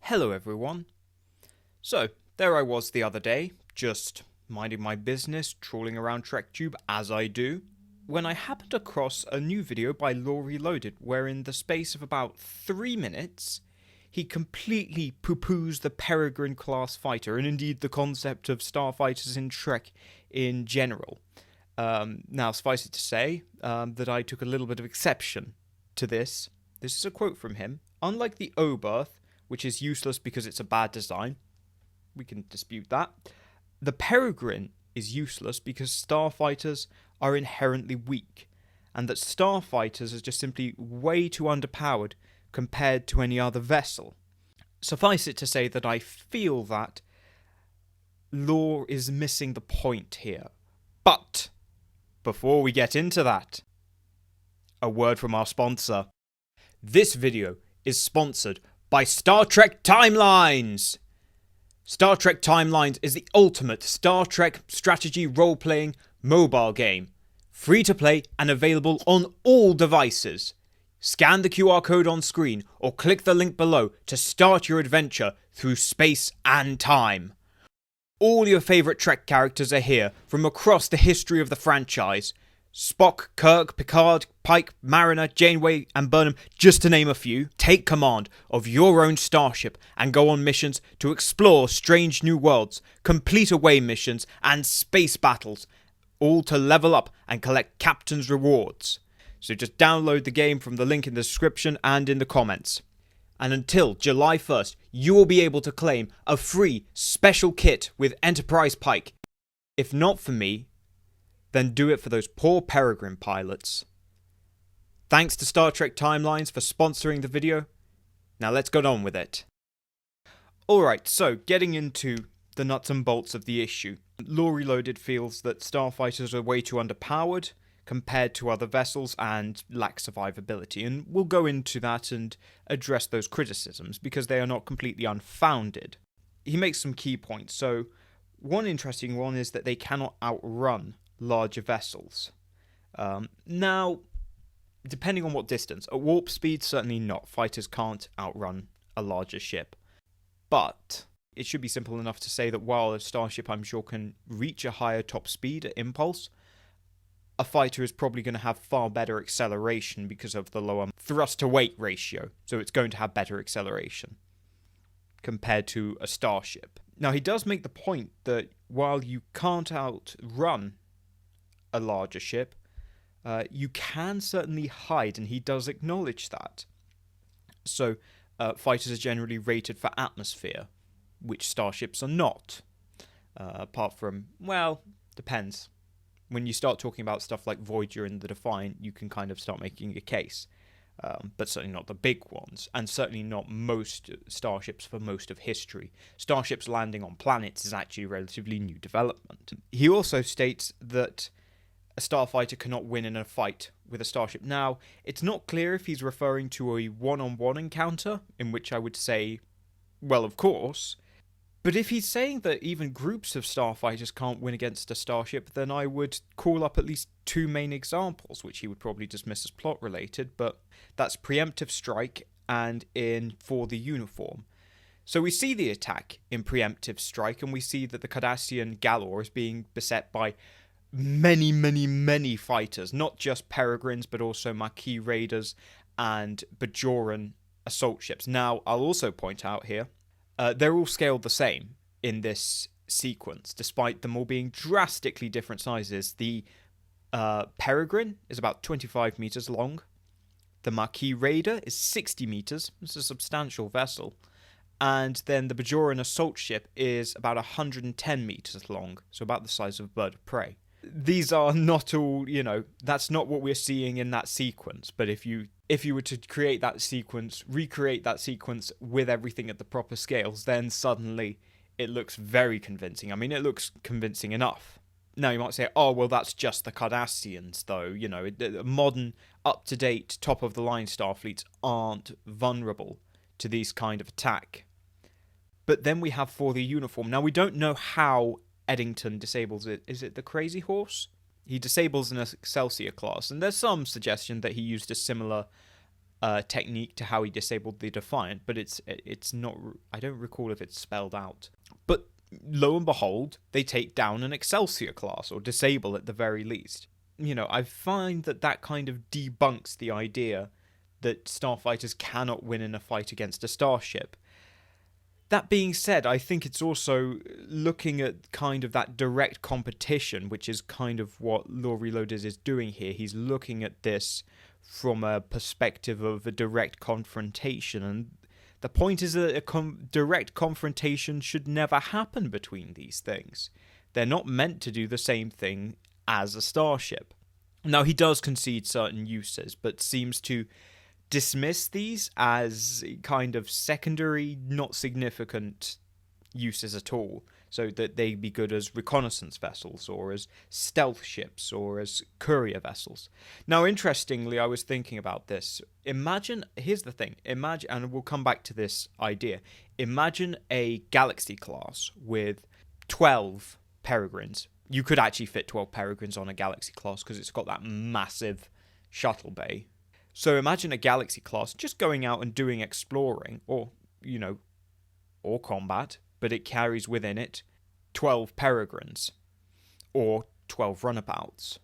Hello everyone. So, there I was the other day, just minding my business, trawling around TrekTube as I do, when I happened across a new video by Law Reloaded, where in the space of about 3 minutes, he completely poo-poos the Peregrine class fighter, and indeed the concept of starfighters in Trek in general. Now, suffice it to say that I took a little bit of exception to this. This is a quote from him. Unlike the O-berth, which is useless because it's a bad design, we can dispute that, the Peregrine is useless because starfighters are inherently weak, and that starfighters are just simply way too underpowered compared to any other vessel. Suffice it to say that I feel that Law is missing the point here. But before we get into that, a word from our sponsor. This video is sponsored by Star Trek Timelines! Star Trek Timelines is the ultimate Star Trek strategy role-playing mobile game. Free to play and available on all devices. Scan the QR code on screen or click the link below to start your adventure through space and time. All your favourite Trek characters are here from across the history of the franchise. Spock, Kirk, Picard, Pike, Mariner, Janeway and Burnham, just to name a few. Take command of your own starship and go on missions to explore strange new worlds, complete away missions and space battles, all to level up and collect captain's rewards. So just download the game from the link in the description and in the comments. And until July 1st, you will be able to claim a free special kit with Enterprise Pike. If not for me, then do it for those poor Peregrine pilots. Thanks to Star Trek Timelines for sponsoring the video. Now let's get on with it. Alright, so getting into the nuts and bolts of the issue. Law Reloaded feels that starfighters are way too underpowered compared to other vessels and lack survivability, and we'll go into that and address those criticisms because they are not completely unfounded. He makes some key points. So one interesting one is that they cannot outrun larger vessels. Now, depending on what distance, at warp speed, certainly not. Fighters can't outrun a larger ship. But it should be simple enough to say that while a starship, I'm sure, can reach a higher top speed at impulse, a fighter is probably going to have far better acceleration because of the lower thrust-to-weight ratio. So it's going to have better acceleration compared to a starship. Now, he does make the point that while you can't outrun a larger ship, you can certainly hide, and he does acknowledge that. So fighters are generally rated for atmosphere, which starships are not. Apart from, well, depends. When you start talking about stuff like Voyager and the Defiant, you can kind of start making a case. But certainly not the big ones, and certainly not most starships for most of history. Starships landing on planets is actually a relatively new development. He also states that a starfighter cannot win in a fight with a starship. Now, it's not clear if he's referring to a one-on-one encounter, in which I would say, well, of course. But if he's saying that even groups of starfighters can't win against a starship, then I would call up at least two main examples, which he would probably dismiss as plot-related, but that's Preemptive Strike and in For the Uniform. So we see the attack in Preemptive Strike, and we see that the Cardassian Galor is being beset by many fighters, not just Peregrines, but also Maquis Raiders and Bajoran assault ships. Now, I'll also point out here, they're all scaled the same in this sequence, despite them all being drastically different sizes. The Peregrine is about 25 meters long. The Maquis Raider is 60 meters. It's a substantial vessel. And then the Bajoran assault ship is about 110 meters long, so about the size of a bird of prey. These are not all, that's not what we're seeing in that sequence. But if you were to create that sequence, recreate that sequence with everything at the proper scales, then suddenly it looks very convincing. I mean, it looks convincing enough. Now you might say, oh, well, that's just the Cardassians, though. Modern, up-to-date, top-of-the-line Starfleets aren't vulnerable to these kind of attack. But then we have For the Uniform. Now, we don't know how Eddington disables it. Is it the Crazy Horse? He disables an Excelsior class, and there's some suggestion that he used a similar technique to how he disabled the Defiant, but it's not. I don't recall if it's spelled out. But lo and behold, they take down an Excelsior class, or disable at the very least. You know, I find that kind of debunks the idea that starfighters cannot win in a fight against a starship. That being said, I think it's also looking at kind of that direct competition, which is kind of what Lore Reloaded is doing here. He's looking at this from a perspective of a direct confrontation, and the point is that a direct confrontation should never happen between these things. They're not meant to do the same thing as a starship. Now, he does concede certain uses, but seems to dismiss these as kind of secondary, not significant uses at all, so that they be good as reconnaissance vessels, or as stealth ships, or as courier vessels. Now, interestingly, I was thinking about this. Here's the thing, and we'll come back to this idea. Imagine a Galaxy class with 12 Peregrines. You could actually fit 12 Peregrines on a Galaxy class because it's got that massive shuttle bay. So imagine a Galaxy class just going out and doing exploring, or combat, but it carries within it 12 Peregrines, or 12 runabouts.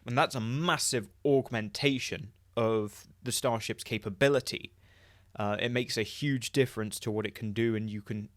And that's a massive augmentation of the starship's capability. It makes a huge difference to what it can do, and you can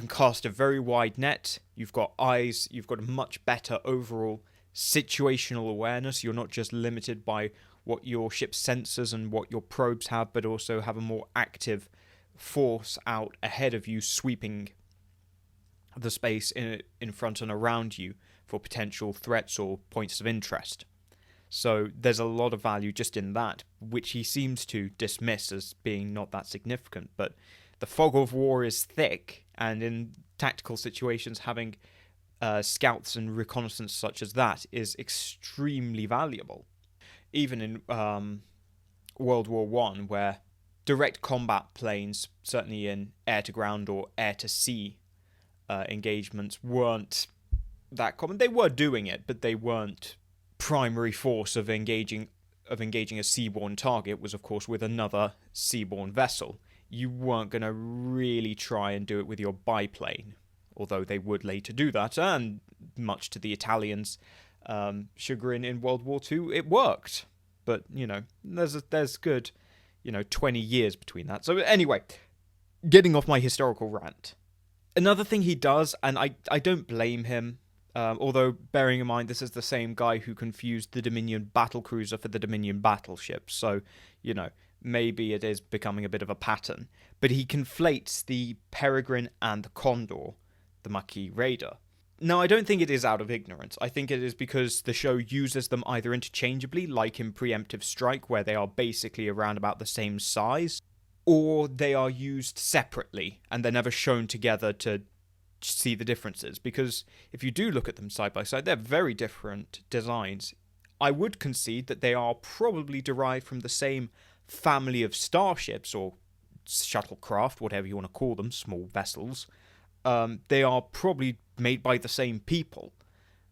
cast a very wide net. You've got eyes, you've got a much better overall situational awareness. You're not just limited by what your ship's sensors and what your probes have, but also have a more active force out ahead of you, sweeping the space in front and around you for potential threats or points of interest. So there's a lot of value just in that, which he seems to dismiss as being not that significant. But the fog of war is thick, and in tactical situations, having scouts and reconnaissance such as that is extremely valuable. Even in World War I, where direct combat planes, certainly in air-to-ground or air-to-sea engagements, weren't that common. They were doing it, but they weren't primary force of engaging a seaborne target. Was, of course, with another seaborne vessel. You weren't going to really try and do it with your biplane, although they would later do that, and much to the Italians' chagrin in World War II, it worked. But, there's good, 20 years between that. So anyway, getting off my historical rant. Another thing he does, and I don't blame him, although bearing in mind this is the same guy who confused the Dominion battlecruiser for the Dominion battleship, so, maybe it is becoming a bit of a pattern. But he conflates the Peregrine and the Condor, the Maquis Raider. Now, I don't think it is out of ignorance. I think it is because the show uses them either interchangeably, like in Preemptive Strike, where they are basically around about the same size, or they are used separately, and they're never shown together to see the differences. Because if you do look at them side by side, they're very different designs. I would concede that they are probably derived from the same family of starships, or shuttlecraft, whatever you want to call them, small vessels. They are probably made by the same people.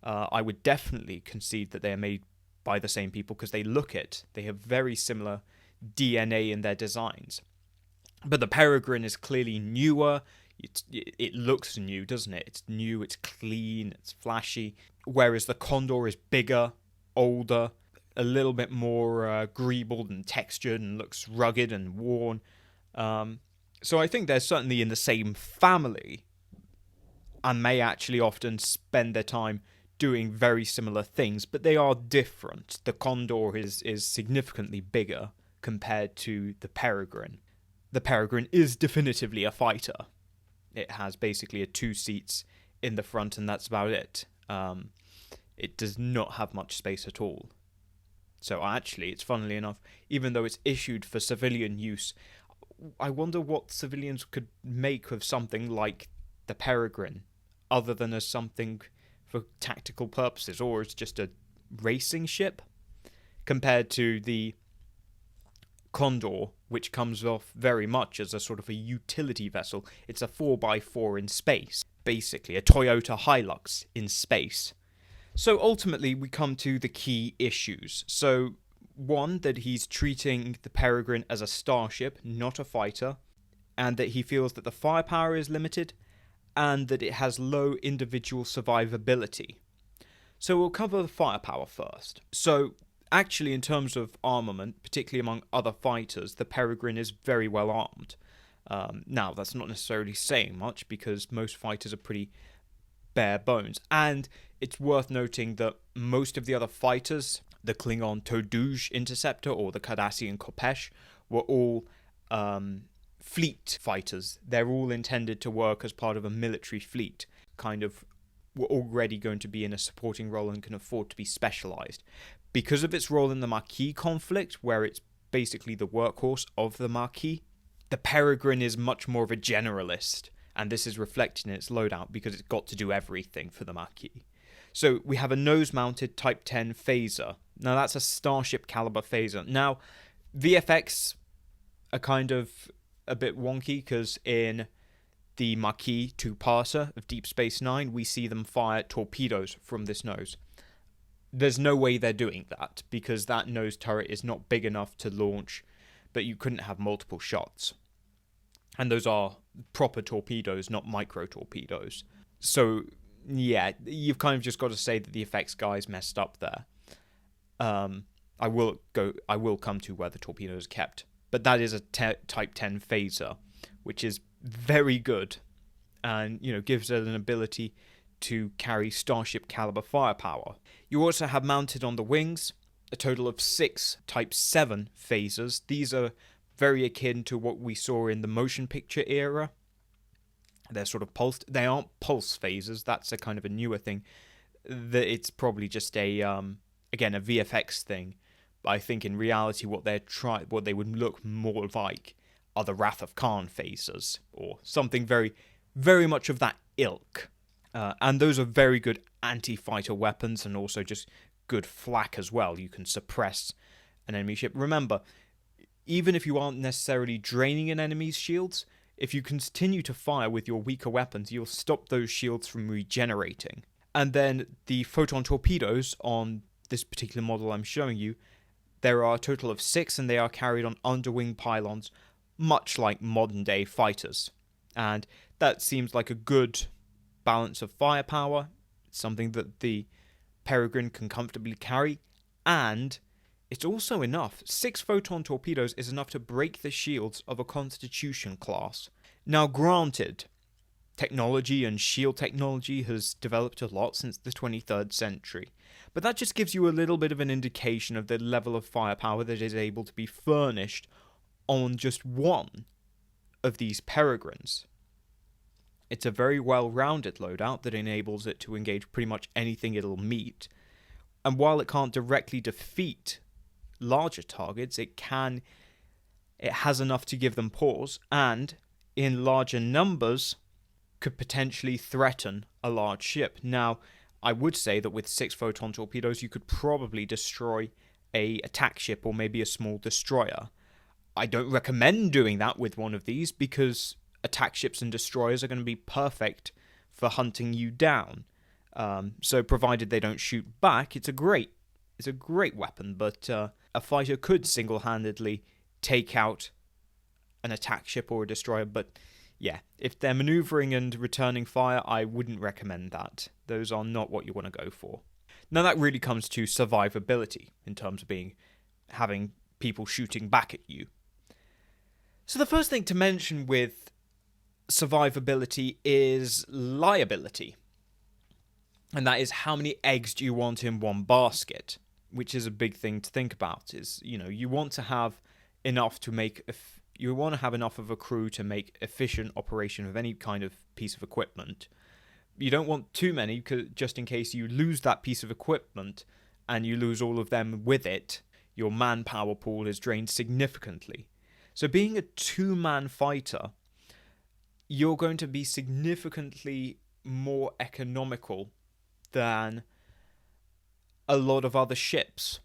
I would definitely concede that they are made by the same people because they look it. They have very similar DNA in their designs. But the Peregrine is clearly newer. It looks new, doesn't it? It's new, it's clean, it's flashy. Whereas the Condor is bigger, older, a little bit more greebled and textured, and looks rugged and worn. So I think they're certainly in the same family, and may actually often spend their time doing very similar things, but they are different. The Condor is significantly bigger compared to the Peregrine. The Peregrine is definitively a fighter. It has basically 2 seats in the front, and that's about it. It does not have much space at all. So actually, it's funnily enough, even though it's issued for civilian use, I wonder what civilians could make of something like the Peregrine, other than as something for tactical purposes, or as just a racing ship, compared to the Condor, which comes off very much as a sort of a utility vessel. It's a 4x4 in space, basically a Toyota Hilux in space. So ultimately we come to the key issues. So one, that he's treating the Peregrine as a starship, not a fighter, and that he feels that the firepower is limited, and that it has low individual survivability. So we'll cover the firepower first. So actually, in terms of armament, particularly among other fighters, the Peregrine is very well armed. Now, that's not necessarily saying much, because most fighters are pretty bare bones. And it's worth noting that most of the other fighters, the Klingon Todouge Interceptor or the Cardassian Kopesh, were all fleet fighters. They're all intended to work as part of a military fleet, kind of were already going to be in a supporting role and can afford to be specialized. Because of its role in the Maquis conflict, where it's basically the workhorse of the Maquis, the Peregrine is much more of a generalist, and this is reflected in its loadout because it's got to do everything for the Maquis. So we have a nose-mounted Type 10 phaser. Now that's a Starship caliber phaser. Now, VFX are kind of a bit wonky, because in the Maquis two-parter of Deep Space Nine, we see them fire torpedoes from this nose. There's no way they're doing that, because that nose turret is not big enough to launch, but you couldn't have multiple shots. And those are proper torpedoes, not micro torpedoes. So, yeah, you've kind of just got to say that the effects guys messed up there. I will come to where the torpedoes are kept. But that is a Type 10 phaser, which is very good, and gives it an ability to carry Starship caliber firepower. You also have mounted on the wings a total of 6 Type 7 phasers. These are very akin to what we saw in the motion picture era. They're sort of pulsed. They aren't pulse phasers. That's a kind of a newer thing. It's probably just again, a VFX thing. But I think in reality, what they would look more like are the Wrath of Khan phasers, or something very, very much of that ilk. And those are very good anti-fighter weapons, and also just good flak as well. You can suppress an enemy ship. Remember, even if you aren't necessarily draining an enemy's shields, if you continue to fire with your weaker weapons, you'll stop those shields from regenerating. And then the Photon Torpedoes on this particular model I'm showing you, there are a total of 6, and they are carried on underwing pylons, much like modern-day fighters. And that seems like a good balance of firepower. It's something that the Peregrine can comfortably carry, and it's also enough. 6 Photon Torpedoes is enough to break the shields of a Constitution class. Now, granted, technology and shield technology has developed a lot since the 23rd century, but that just gives you a little bit of an indication of the level of firepower that is able to be furnished on just one of these Peregrines. It's a very well-rounded loadout that enables it to engage pretty much anything it'll meet, and while it can't directly defeat larger targets, it has enough to give them pause, and in larger numbers could potentially threaten a large ship. Now, I would say that with 6 Photon Torpedoes, you could probably destroy a attack ship or maybe a small destroyer. I don't recommend doing that with one of these, because attack ships and destroyers are going to be perfect for hunting you down. So provided they don't shoot back, it's a great weapon, but a fighter could single-handedly take out an attack ship or a destroyer, but yeah, if they're maneuvering and returning fire, I wouldn't recommend that. Those are not what you want to go for. Now that really comes to survivability, in terms of having people shooting back at you. So the first thing to mention with survivability is liability. And that is, how many eggs do you want in one basket? Which is a big thing to think about. You want to have enough of a crew to make efficient operation of any kind of piece of equipment. You don't want too many, just in case you lose that piece of equipment and you lose all of them with it, your manpower pool is drained significantly. So being a 2-man fighter, you're going to be significantly more economical than a lot of other ships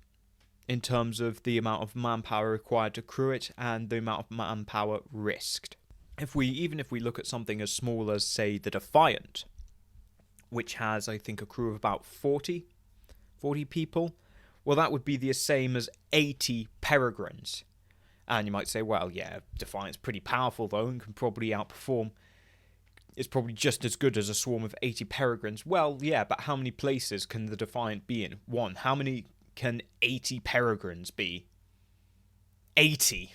in terms of the amount of manpower required to crew it and the amount of manpower risked. Even if we look at something as small as, say, the Defiant, which has, I think, a crew of about 40 people, Well, that would be the same as 80 Peregrines. And you might say, well, yeah, Defiant's pretty powerful, though, and can probably outperform. It's probably just as good as a swarm of 80 Peregrines. Well, yeah, but how many places can the Defiant be in? One. How many can 80 Peregrines be? 80.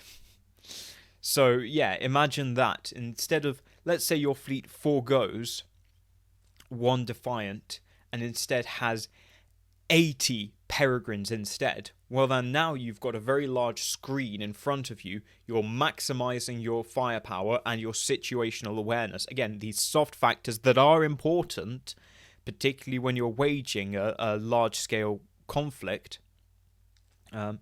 So, yeah, imagine that. Instead of, let's say your fleet forgoes one Defiant and instead has 80 Peregrines instead. Well, then now you've got a very large screen in front of you. You're maximizing your firepower and your situational awareness. Again, these soft factors that are important, particularly when you're waging a large-scale conflict. And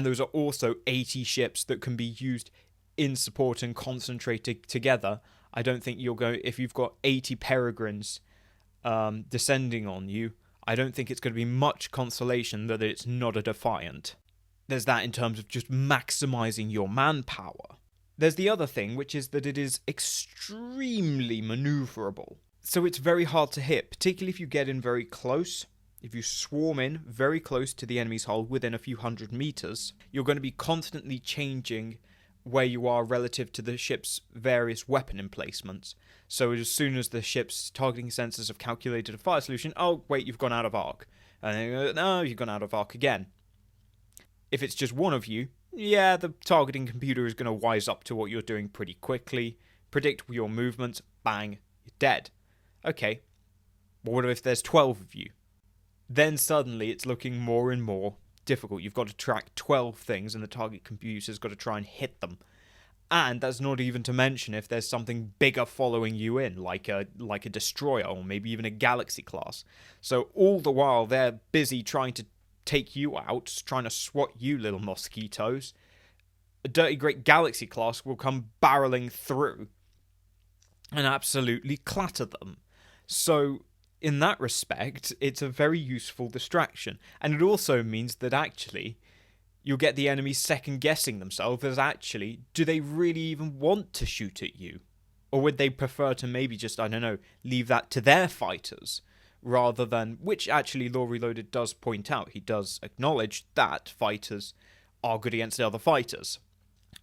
those are also 80 ships that can be used in support and concentrated together. I don't think you'll go, if you've got 80 Peregrines descending on you, I don't think it's going to be much consolation that it's not a Defiant. There's that in terms of just maximizing your manpower. There's the other thing, which is that it is extremely maneuverable. So it's very hard to hit, particularly if you get in very close. If you swarm in very close to the enemy's hull within a few hundred meters, you're going to be constantly changing where you are relative to the ship's various weapon emplacements. So as soon as the ship's targeting sensors have calculated a fire solution, oh, wait, you've gone out of arc. And then, no, you've gone out of arc again. If it's just one of you, yeah, the targeting computer is going to wise up to what you're doing pretty quickly, predict your movements, bang, you're dead. Okay, but what if there's 12 of you? Then suddenly it's looking more and more difficult. You've got to track 12 things and the target computer's got to try and hit them. And that's not even to mention if there's something bigger following you in, like a destroyer or maybe even a galaxy class. So all the while they're busy trying to take you out, trying to swat you little mosquitoes, a dirty great galaxy class will come barreling through and absolutely clatter them. So in that respect, it's a very useful distraction. And it also means that actually you'll get the enemy second-guessing themselves as actually, do they really even want to shoot at you? Or would they prefer to maybe just, I don't know, leave that to their fighters, rather than, which actually Lore Reloaded does point out. He does acknowledge that fighters are good against other fighters.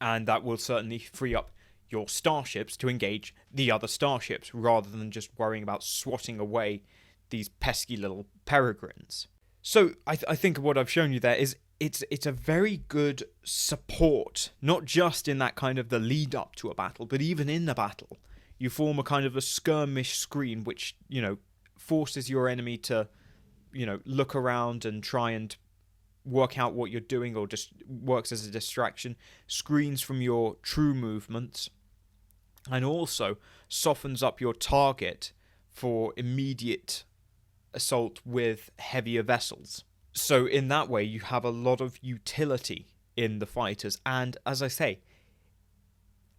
And that will certainly free up your starships to engage the other starships, rather than just worrying about swatting away these pesky little Peregrines. So I think what I've shown you there is it's a very good support, not just in that kind of the lead up to a battle, but even in the battle. You form a kind of a skirmish screen which, forces your enemy to, look around and try and work out what you're doing, or just works as a distraction, screens from your true movements, and also softens up your target for immediate assault with heavier vessels. So in that way, you have a lot of utility in the fighters. And as I say,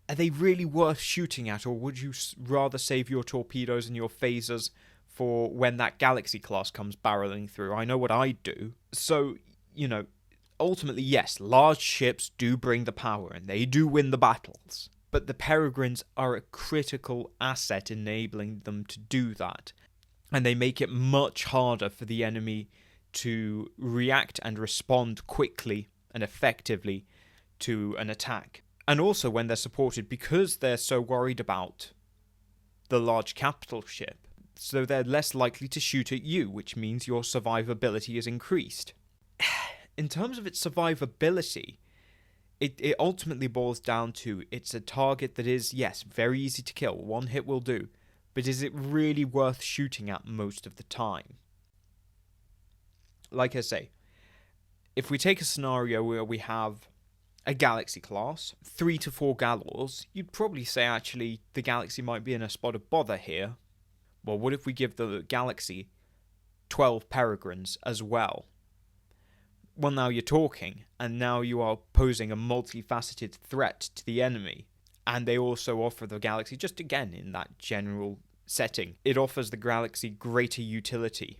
are they really worth shooting at, or would you rather save your torpedoes and your phasers for when that galaxy class comes barreling through? I know what I do. So, ultimately, yes, large ships do bring the power and they do win the battles. But the Peregrines are a critical asset enabling them to do that. And they make it much harder for the enemy to react and respond quickly and effectively to an attack. And also when they're supported, because they're so worried about the large capital ship, so they're less likely to shoot at you, which means your survivability is increased. In terms of its survivability, it ultimately boils down to, it's a target that is, yes, very easy to kill. One hit will do. But is it really worth shooting at most of the time? Like I say, if we take a scenario where we have a galaxy class, 3 to 4 galors, you'd probably say actually the galaxy might be in a spot of bother here. Well, what if we give the galaxy 12 Peregrines as well? Well, now you're talking, and now you are posing a multifaceted threat to the enemy. And they also offer the galaxy, just again in that general setting, it offers the galaxy greater utility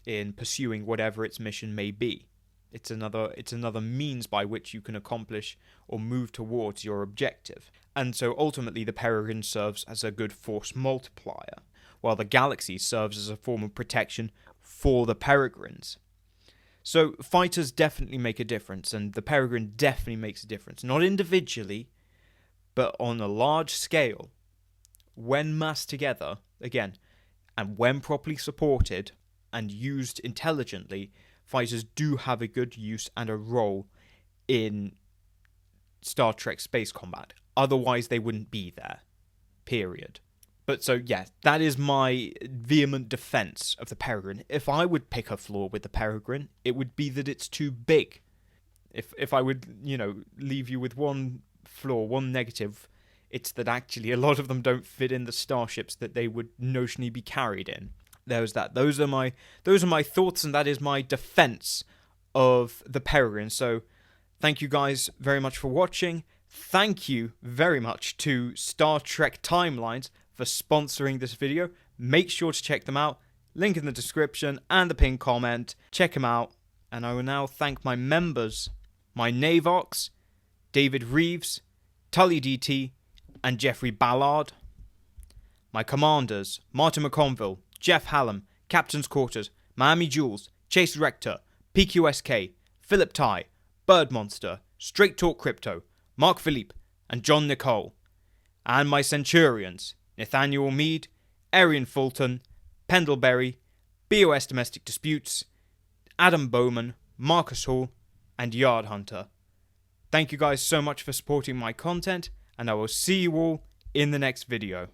in pursuing whatever its mission may be. It's another means by which you can accomplish or move towards your objective. And so ultimately the Peregrine serves as a good force multiplier, while the galaxy serves as a form of protection for the Peregrines. So fighters definitely make a difference, and the Peregrine definitely makes a difference. Not individually, but on a large scale. When massed together, again, and when properly supported and used intelligently, fighters do have a good use and a role in Star Trek space combat. Otherwise, they wouldn't be there. Period. But so, yeah, that is my vehement defense of the Peregrine. If I would pick a flaw with the Peregrine, it would be that it's too big. If I would, leave you with one flaw, one negative, it's that actually a lot of them don't fit in the starships that they would notionally be carried in. There's that. Those are my thoughts, and that is my defense of the Peregrine. So, thank you guys very much for watching. Thank you very much to Star Trek Timelines for sponsoring this video. Make sure to check them out. Link in the description and the pinned comment. Check them out. And I will now thank my members, my Navox, David Reeves, Tully DT, and Jeffrey Ballard. My commanders, Martin McConville, Jeff Hallam, Captain's Quarters, Miami Jules, Chase Rector, PQSK, Philip Ty, Bird Monster, Straight Talk Crypto, Mark Philippe, and John Nicole. And my Centurions, Nathaniel Mead, Arian Fulton, Pendleberry, BOS Domestic Disputes, Adam Bowman, Marcus Hall, and Yard Hunter. Thank you guys so much for supporting my content, and I will see you all in the next video.